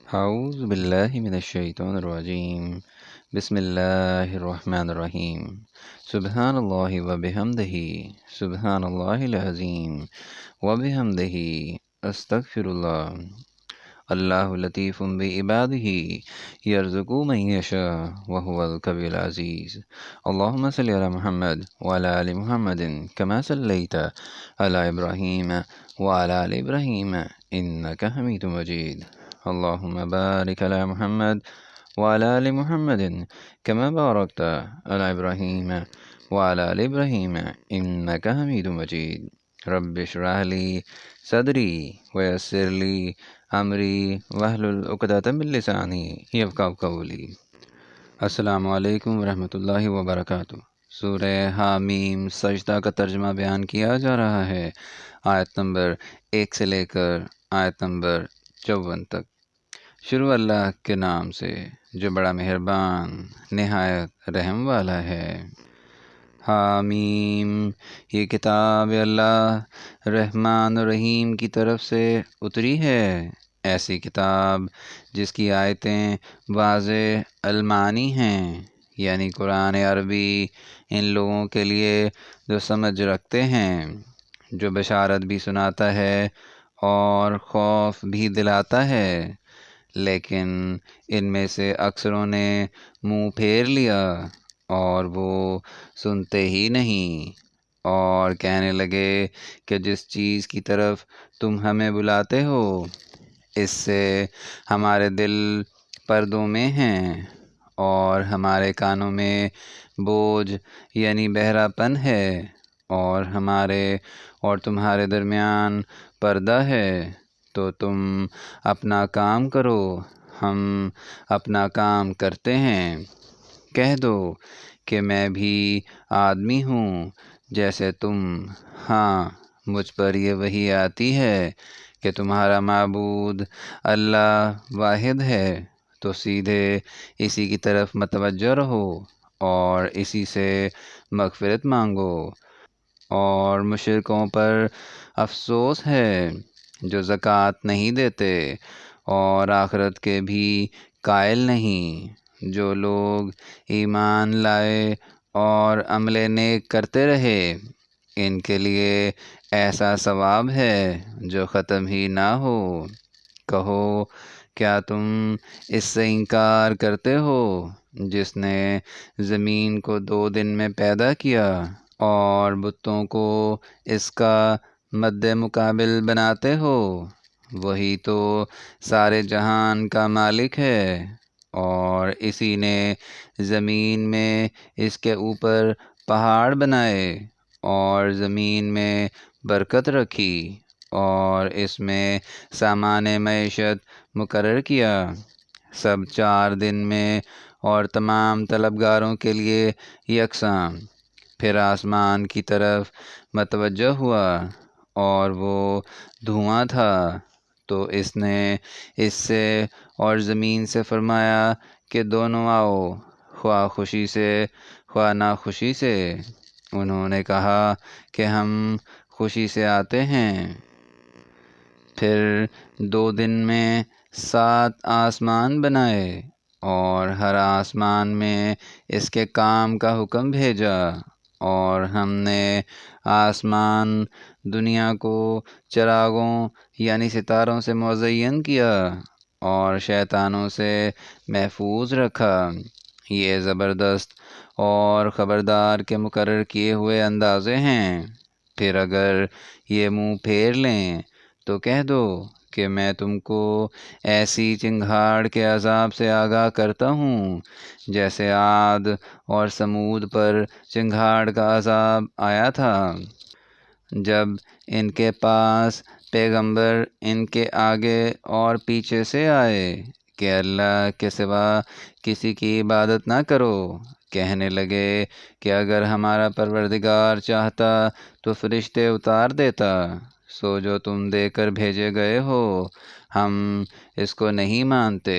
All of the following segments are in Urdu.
أعوذ بالله من الشيطان الرجيم. بسم الله الرحمن الرحيم. سبحان الله وبحمده. سبحان الله العظيم وبحمده. أستغفر الله. الله لطيف بعباده يرزق من يشاء وهو القوي العزيز. اللهم صل على محمد وعلى آل محمد كما صليت على إبراهيم وعلى آل إبراهيم إنك حميد مجيد. اللهم بارك على محمد وعلى آل محمد كما باركت على إبراهيم وعلى آل إبراهيم إنك حميد مجيد. رب اشرح لي صدري ويسر لي أمري واحلل عقدة من لساني يفقهوا قولي. السلام علیکم ورحمۃ اللہ وبرکاتہ۔ سورہ حامیم سجدہ کا ترجمہ بیان کیا جا رہا ہے، آیت نمبر 1 سے لے کر آیت نمبر 54 تک۔ شروع اللہ کے نام سے جو بڑا مہربان نہایت رحم والا ہے۔ حامیم، یہ کتاب اللہ رحمان الرحیم کی طرف سے اتری ہے، ایسی کتاب جس کی آیتیں واضح المعانی ہیں، یعنی قرآن عربی ان لوگوں کے لیے جو سمجھ رکھتے ہیں، جو بشارت بھی سناتا ہے اور خوف بھی دلاتا ہے، لیکن ان میں سے اکثروں نے منہ پھیر لیا اور وہ سنتے ہی نہیں، اور کہنے لگے کہ جس چیز کی طرف تم ہمیں بلاتے ہو اس سے ہمارے دل پردوں میں ہیں اور ہمارے کانوں میں بوجھ یعنی بہرا پن ہے، اور ہمارے اور تمہارے درمیان پردہ ہے، تو تم اپنا کام کرو، ہم اپنا کام کرتے ہیں۔ کہہ دو کہ میں بھی آدمی ہوں جیسے تم، ہاں مجھ پر یہ وحی آتی ہے کہ تمہارا معبود اللہ واحد ہے، تو سیدھے اسی کی طرف متوجہ رہو اور اسی سے مغفرت مانگو۔ اور مشرکوں پر افسوس ہے جو زکوٰۃ نہیں دیتے اور آخرت کے بھی قائل نہیں۔ جو لوگ ایمان لائے اور عمل نیک کرتے رہے ان کے لیے ایسا ثواب ہے جو ختم ہی نہ ہو۔ کہو کیا تم اس سے انکار کرتے ہو جس نے زمین کو 2 دن میں پیدا کیا اور بتوں کو اس کا مد مقابل بناتے ہو؟ وہی تو سارے جہان کا مالک ہے، اور اسی نے زمین میں اس کے اوپر پہاڑ بنائے اور زمین میں برکت رکھی اور اس میں سامان معیشت مقرر کیا، سب 4 دن میں اور تمام طلبگاروں کے لیے یکساں۔ پھر آسمان کی طرف متوجہ ہوا اور وہ دھواں تھا، تو اس نے اس سے اور زمین سے فرمایا کہ دونوں آؤ، خواہ خوشی سے خواہ ناخوشی سے۔ انہوں نے کہا کہ ہم خوشی سے آتے ہیں۔ پھر 2 دن میں 7 آسمان بنائے اور ہر آسمان میں اس کے کام کا حکم بھیجا، اور ہم نے آسمان دنیا کو چراغوں یعنی ستاروں سے مزین کیا اور شیطانوں سے محفوظ رکھا۔ یہ زبردست اور خبردار کے مقرر کیے ہوئے اندازے ہیں۔ پھر اگر یہ منہ پھیر لیں تو کہہ دو کہ میں تم کو ایسی چنگھاڑ کے عذاب سے آگاہ کرتا ہوں جیسے عاد اور ثمود پر چنگھاڑ کا عذاب آیا تھا، جب ان کے پاس پیغمبر ان کے آگے اور پیچھے سے آئے کہ اللہ کے سوا کسی کی عبادت نہ کرو۔ کہنے لگے کہ اگر ہمارا پروردگار چاہتا تو فرشتے اتار دیتا، سو جو تم دے کر بھیجے گئے ہو ہم اس کو نہیں مانتے۔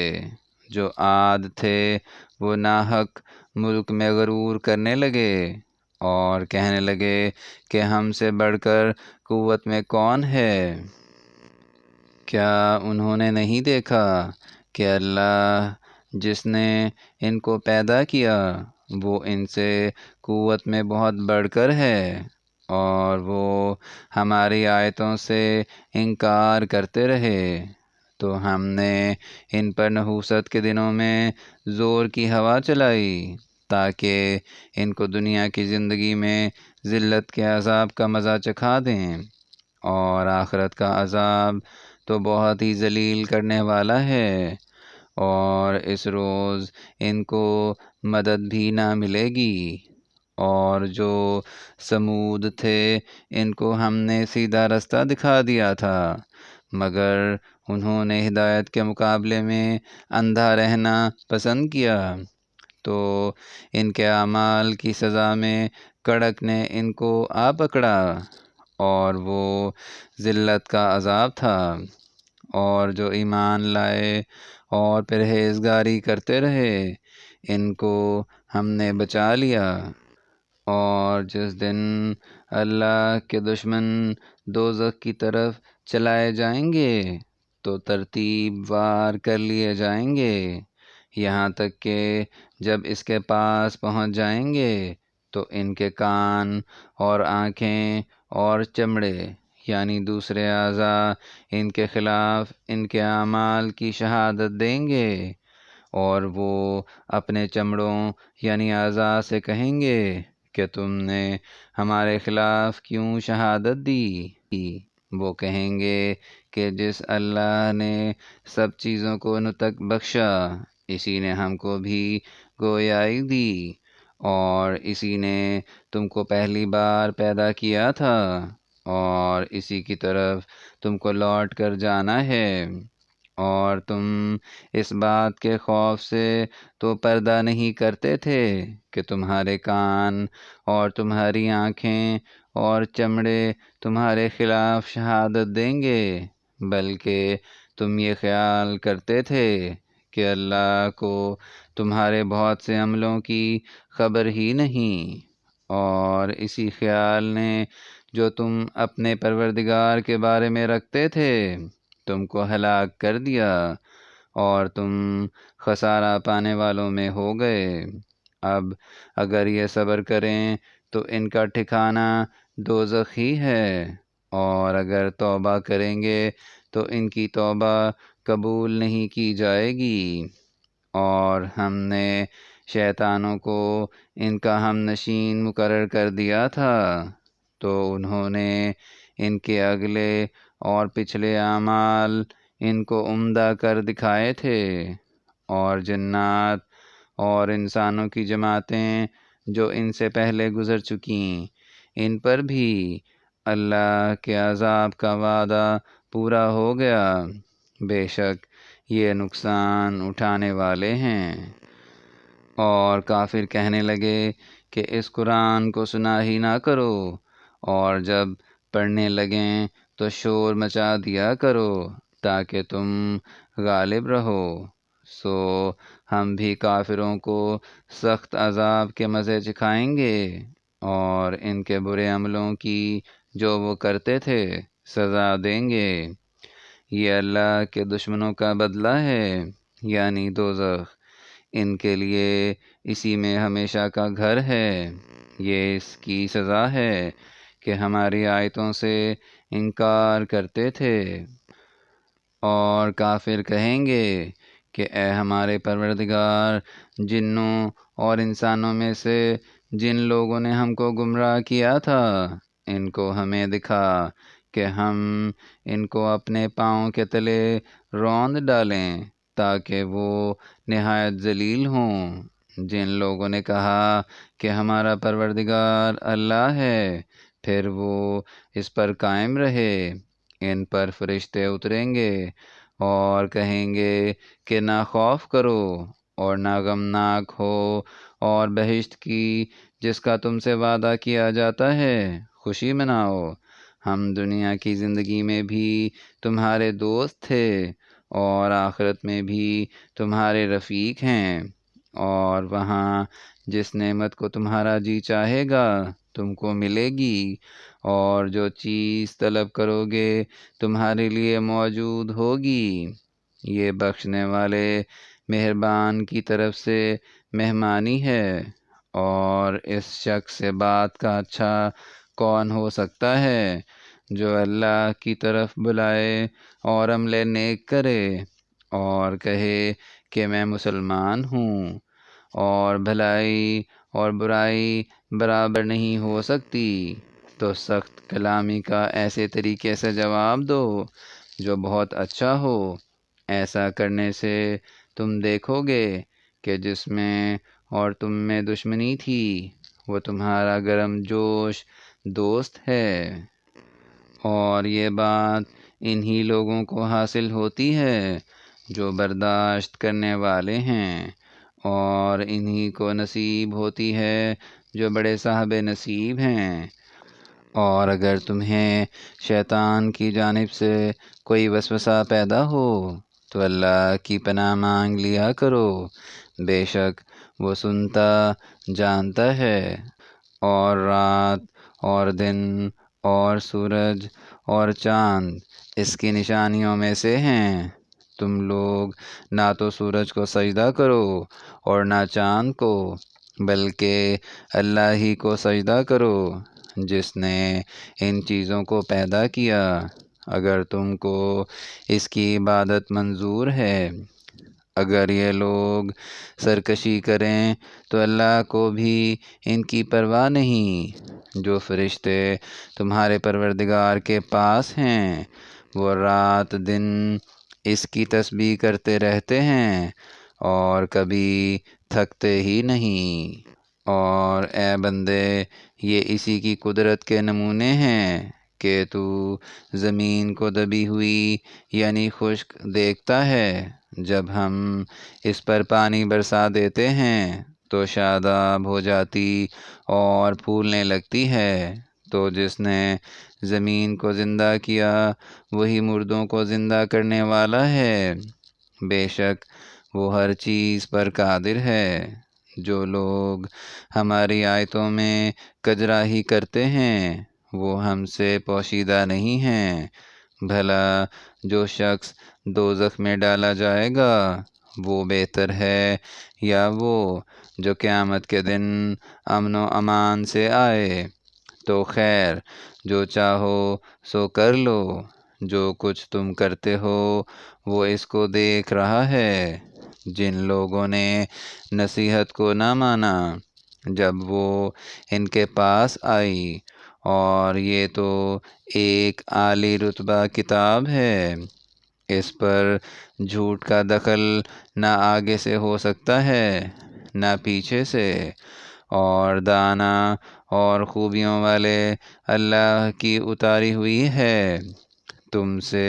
جو عاد تھے وہ ناحق ملک میں غرور کرنے لگے اور کہنے لگے کہ ہم سے بڑھ کر قوت میں کون ہے؟ کیا انہوں نے نہیں دیکھا کہ اللہ جس نے ان کو پیدا کیا وہ ان سے قوت میں بہت بڑھ کر ہے، اور وہ ہماری آیتوں سے انکار کرتے رہے، تو ہم نے ان پر نحوست کے دنوں میں زور کی ہوا چلائی تاکہ ان کو دنیا کی زندگی میں ذلت کے عذاب کا مزہ چکھا دیں، اور آخرت کا عذاب تو بہت ہی ذلیل کرنے والا ہے، اور اس روز ان کو مدد بھی نہ ملے گی۔ اور جو سمود تھے ان کو ہم نے سیدھا رستہ دکھا دیا تھا، مگر انہوں نے ہدایت کے مقابلے میں اندھا رہنا پسند کیا، تو ان کے اعمال کی سزا میں کڑک نے ان کو آ پکڑا، اور وہ ذلت کا عذاب تھا۔ اور جو ایمان لائے اور پرہیزگاری کرتے رہے ان کو ہم نے بچا لیا۔ اور جس دن اللہ کے دشمن دوزخ کی طرف چلائے جائیں گے تو ترتیب وار کر لیے جائیں گے، یہاں تک کہ جب اس کے پاس پہنچ جائیں گے تو ان کے کان اور آنکھیں اور چمڑے یعنی دوسرے اعضاء ان کے خلاف ان کے اعمال کی شہادت دیں گے، اور وہ اپنے چمڑوں یعنی اعضاء سے کہیں گے کہ تم نے ہمارے خلاف کیوں شہادت دی؟ وہ کہیں گے کہ جس اللہ نے سب چیزوں کو نطق بخشا اسی نے ہم کو بھی گویائی دی، اور اسی نے تم کو پہلی بار پیدا کیا تھا، اور اسی کی طرف تم کو لوٹ کر جانا ہے، اور تم اس بات کے خوف سے تو پردہ نہیں کرتے تھے کہ تمہارے کان اور تمہاری آنکھیں اور چمڑے تمہارے خلاف شہادت دیں گے، بلکہ تم یہ خیال کرتے تھے کہ اللہ کو تمہارے بہت سے عملوں کی خبر ہی نہیں، اور اسی خیال نے جو تم اپنے پروردگار کے بارے میں رکھتے تھے تم کو ہلاک کر دیا، اور تم خسارہ پانے والوں میں ہو گئے۔ اب اگر یہ صبر کریں تو ان کا ٹھکانہ دوزخ ہی ہے، اور اگر توبہ کریں گے تو ان کی توبہ قبول نہیں کی جائے گی۔ اور ہم نے شیطانوں کو ان کا ہم نشین مقرر کر دیا تھا، تو انہوں نے ان کے اگلے اور پچھلے اعمال ان کو عمدہ کر دکھائے تھے، اور جنات اور انسانوں کی جماعتیں جو ان سے پہلے گزر چکیں ان پر بھی اللہ کے عذاب کا وعدہ پورا ہو گیا، بے شک یہ نقصان اٹھانے والے ہیں۔ اور کافر کہنے لگے کہ اس قرآن کو سنا ہی نہ کرو، اور جب پڑھنے لگیں تو شور مچا دیا کرو تاکہ تم غالب رہو، سو ہم بھی کافروں کو سخت عذاب کے مزے چکھائیں گے، اور ان کے برے عملوں کی جو وہ کرتے تھے سزا دیں گے۔ یہ اللہ کے دشمنوں کا بدلہ ہے یعنی دوزخ، ان کے لیے اسی میں ہمیشہ کا گھر ہے، یہ اس کی سزا ہے کہ ہماری آیتوں سے انکار کرتے تھے۔ اور کافر کہیں گے کہ اے ہمارے پروردگار، جنوں اور انسانوں میں سے جن لوگوں نے ہم کو گمراہ کیا تھا ان کو ہمیں دکھا کہ ہم ان کو اپنے پاؤں کے تلے روند ڈالیں تاکہ وہ نہایت ذلیل ہوں۔ جن لوگوں نے کہا کہ ہمارا پروردگار اللہ ہے پھر وہ اس پر قائم رہے، ان پر فرشتے اتریں گے اور کہیں گے کہ نہ خوف کرو اور نہ غمناک ہو، اور بہشت کی جس کا تم سے وعدہ کیا جاتا ہے خوشی مناؤ۔ ہم دنیا کی زندگی میں بھی تمہارے دوست تھے اور آخرت میں بھی تمہارے رفیق ہیں، اور وہاں جس نعمت کو تمہارا جی چاہے گا تم کو ملے گی، اور جو چیز طلب کرو گے تمہارے لیے موجود ہوگی۔ یہ بخشنے والے مہربان کی طرف سے مہمانی ہے، اور اس شخص سے بات کا اچھا کون ہو سکتا ہے جو اللہ کی طرف بلائے اور عمل نیک کرے اور کہے کہ میں مسلمان ہوں۔ اور بھلائی اور برائی برابر نہیں ہو سکتی، تو سخت کلامی کا ایسے طریقے سے جواب دو جو بہت اچھا ہو۔ ایسا کرنے سے تم دیکھو گے کہ جس میں اور تم میں دشمنی تھی وہ تمہارا گرم جوش دوست ہے۔ اور یہ بات انہی لوگوں کو حاصل ہوتی ہے جو برداشت کرنے والے ہیں، اور انہی کو نصیب ہوتی ہے جو بڑے صاحب نصیب ہیں۔ اور اگر تمہیں شیطان کی جانب سے کوئی وسوسہ پیدا ہو تو اللہ کی پناہ مانگ لیا کرو، بے شک وہ سنتا جانتا ہے۔ اور رات اور دن اور سورج اور چاند اس کی نشانیوں میں سے ہیں۔ تم لوگ نہ تو سورج کو سجدہ کرو اور نہ چاند کو، بلکہ اللہ ہی کو سجدہ کرو جس نے ان چیزوں کو پیدا کیا، اگر تم کو اس کی عبادت منظور ہے۔ اگر یہ لوگ سرکشی کریں تو اللہ کو بھی ان کی پرواہ نہیں۔ جو فرشتے تمہارے پروردگار کے پاس ہیں وہ رات دن اس کی تسبیح کرتے رہتے ہیں اور کبھی تھکتے ہی نہیں۔ اور اے بندے، یہ اسی کی قدرت کے نمونے ہیں کہ تو زمین کو دبی ہوئی یعنی خشک دیکھتا ہے، جب ہم اس پر پانی برسا دیتے ہیں تو شاداب ہو جاتی اور پھولنے لگتی ہے۔ تو جس نے زمین کو زندہ کیا وہی مردوں کو زندہ کرنے والا ہے، بے شک وہ ہر چیز پر قادر ہے۔ جو لوگ ہماری آیتوں میں کجراہی کرتے ہیں وہ ہم سے پوشیدہ نہیں ہیں۔ بھلا جو شخص دوزخ میں ڈالا جائے گا وہ بہتر ہے یا وہ جو قیامت کے دن امن و امان سے آئے؟ تو خیر جو چاہو سو کر لو، جو کچھ تم کرتے ہو وہ اس کو دیکھ رہا ہے۔ جن لوگوں نے نصیحت کو نہ مانا جب وہ ان کے پاس آئی، اور یہ تو ایک اعلی رتبہ کتاب ہے، اس پر جھوٹ کا دخل نہ آگے سے ہو سکتا ہے نہ پیچھے سے، اور دانا اور خوبیوں والے اللہ کی اتاری ہوئی ہے۔ تم سے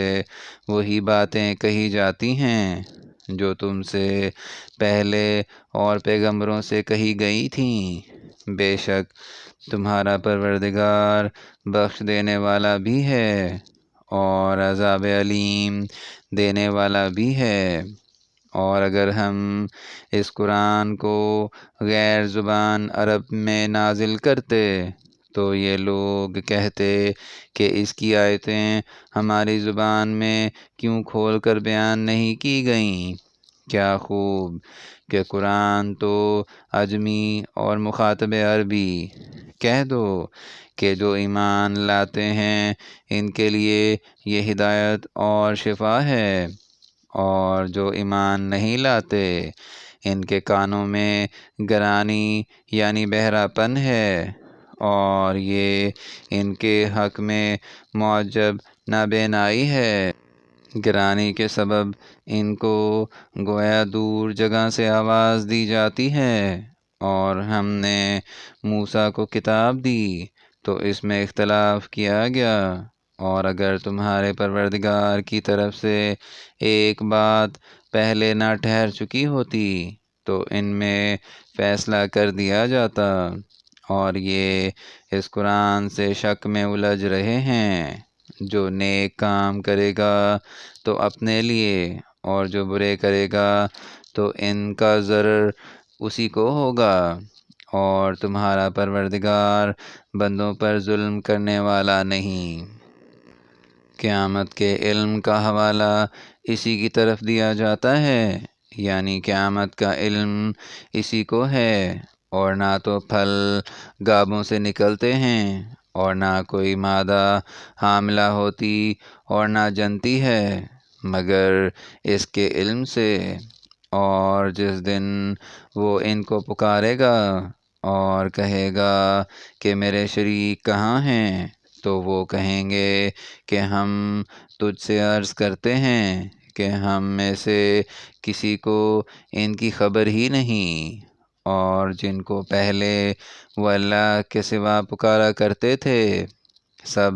وہی باتیں کہی جاتی ہیں جو تم سے پہلے اور پیغمبروں سے کہی گئی تھیں، بے شک تمہارا پروردگار بخش دینے والا بھی ہے اور عذاب علیم دینے والا بھی ہے۔ اور اگر ہم اس قرآن کو غیر زبان عرب میں نازل کرتے تو یہ لوگ کہتے کہ اس کی آیتیں ہماری زبان میں کیوں کھول کر بیان نہیں کی گئیں؟ کیا خوب کہ قرآن تو عجمی اور مخاطب عربی۔ کہہ دو کہ جو ایمان لاتے ہیں ان کے لیے یہ ہدایت اور شفا ہے، اور جو ایمان نہیں لاتے ان کے کانوں میں گرانی یعنی بہرا پن ہے، اور یہ ان کے حق میں معجب نابینائی ہے۔ گرانی کے سبب ان کو گویا دور جگہ سے آواز دی جاتی ہے۔ اور ہم نے موسیٰ کو کتاب دی تو اس میں اختلاف کیا گیا، اور اگر تمہارے پروردگار کی طرف سے ایک بات پہلے نہ ٹھہر چکی ہوتی تو ان میں فیصلہ کر دیا جاتا۔ اور یہ اس قرآن سے شک میں الجھ رہے ہیں۔ جو نیک کام کرے گا تو اپنے لیے، اور جو برے کرے گا تو ان کا ضرر اسی کو ہوگا، اور تمہارا پروردگار بندوں پر ظلم کرنے والا نہیں۔ قیامت کے علم کا حوالہ اسی کی طرف دیا جاتا ہے، یعنی قیامت کا علم اسی کو ہے، اور نہ تو پھل گابوں سے نکلتے ہیں، اور نہ کوئی مادہ حاملہ ہوتی اور نہ جنتی ہے، مگر اس کے علم سے۔ اور جس دن وہ ان کو پکارے گا اور کہے گا کہ میرے شریک کہاں ہیں، تو وہ کہیں گے کہ ہم تجھ سے عرض کرتے ہیں کہ ہم میں سے کسی کو ان کی خبر ہی نہیں، اور جن کو پہلے وہ اللہ کے سوا پکارا کرتے تھے سب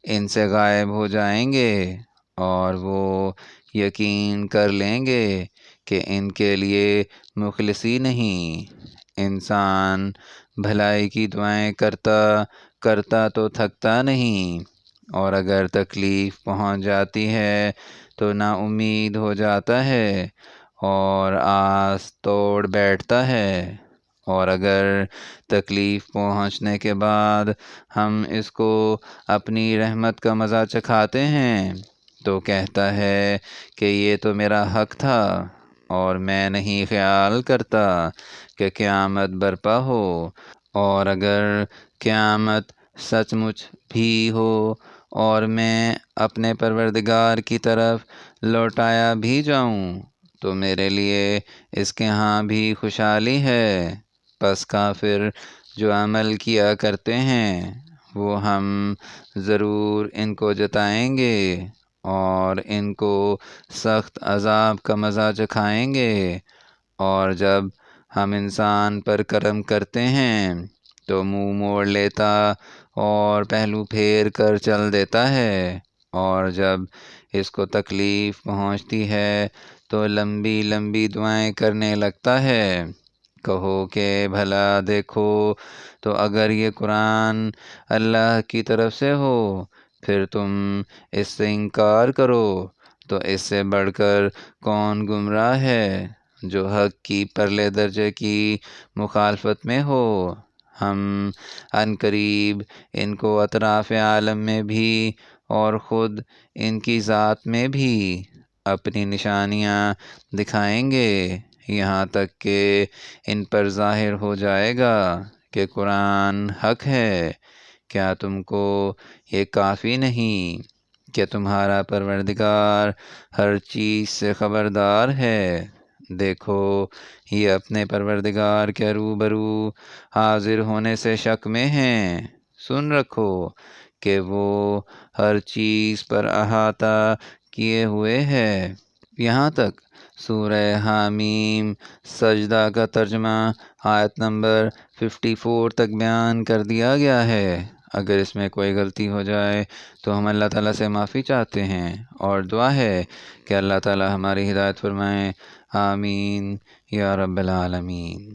ان سے غائب ہو جائیں گے، اور وہ یقین کر لیں گے کہ ان کے لیے مخلصی نہیں۔ انسان بھلائی کی دعائیں کرتا کرتا تو تھکتا نہیں، اور اگر تکلیف پہنچ جاتی ہے تو نا امید ہو جاتا ہے اور آس توڑ بیٹھتا ہے، اور اگر تکلیف پہنچنے کے بعد ہم اس کو اپنی رحمت کا مزہ چکھاتے ہیں تو کہتا ہے کہ یہ تو میرا حق تھا، اور میں نہیں خیال کرتا کہ قیامت برپا ہو۔ اور اگر قیامت سچ مچ بھی ہو اور میں اپنے پروردگار کی طرف لوٹایا بھی جاؤں تو میرے لیے اس کے ہاں بھی خوشحالی ہے۔ پس کافر جو عمل کیا کرتے ہیں وہ ہم ضرور ان کو جتائیں گے، اور ان کو سخت عذاب کا مزہ چکھائیں گے۔ اور جب ہم انسان پر کرم کرتے ہیں تو منہ موڑ لیتا اور پہلو پھیر کر چل دیتا ہے، اور جب اس کو تکلیف پہنچتی ہے تو لمبی لمبی دعائیں کرنے لگتا ہے۔ کہو کہ بھلا دیکھو تو اگر یہ قرآن اللہ کی طرف سے ہو پھر تم اس سے انکار کرو، تو اس سے بڑھ کر کون گمراہ ہے جو حق کی پرلے درجے کی مخالفت میں ہو۔ ہم عن قریب ان کو اطراف عالم میں بھی اور خود ان کی ذات میں بھی اپنی نشانیاں دکھائیں گے، یہاں تک کہ ان پر ظاہر ہو جائے گا کہ قرآن حق ہے۔ کیا تم کو یہ کافی نہیں کہ تمہارا پروردگار ہر چیز سے خبردار ہے؟ دیکھو یہ اپنے پروردگار کے روبرو حاضر ہونے سے شک میں ہیں۔ سن رکھو کہ وہ ہر چیز پر احاطہ کیے ہوئے ہے۔ یہاں تک سورہ حامیم سجدہ کا ترجمہ آیت نمبر 54 تک بیان کر دیا گیا ہے۔ اگر اس میں کوئی غلطی ہو جائے تو ہم اللہ تعالیٰ سے معافی چاہتے ہیں، اور دعا ہے کہ اللہ تعالیٰ ہماری ہدایت فرمائیں۔ آمین یا رب العالمین۔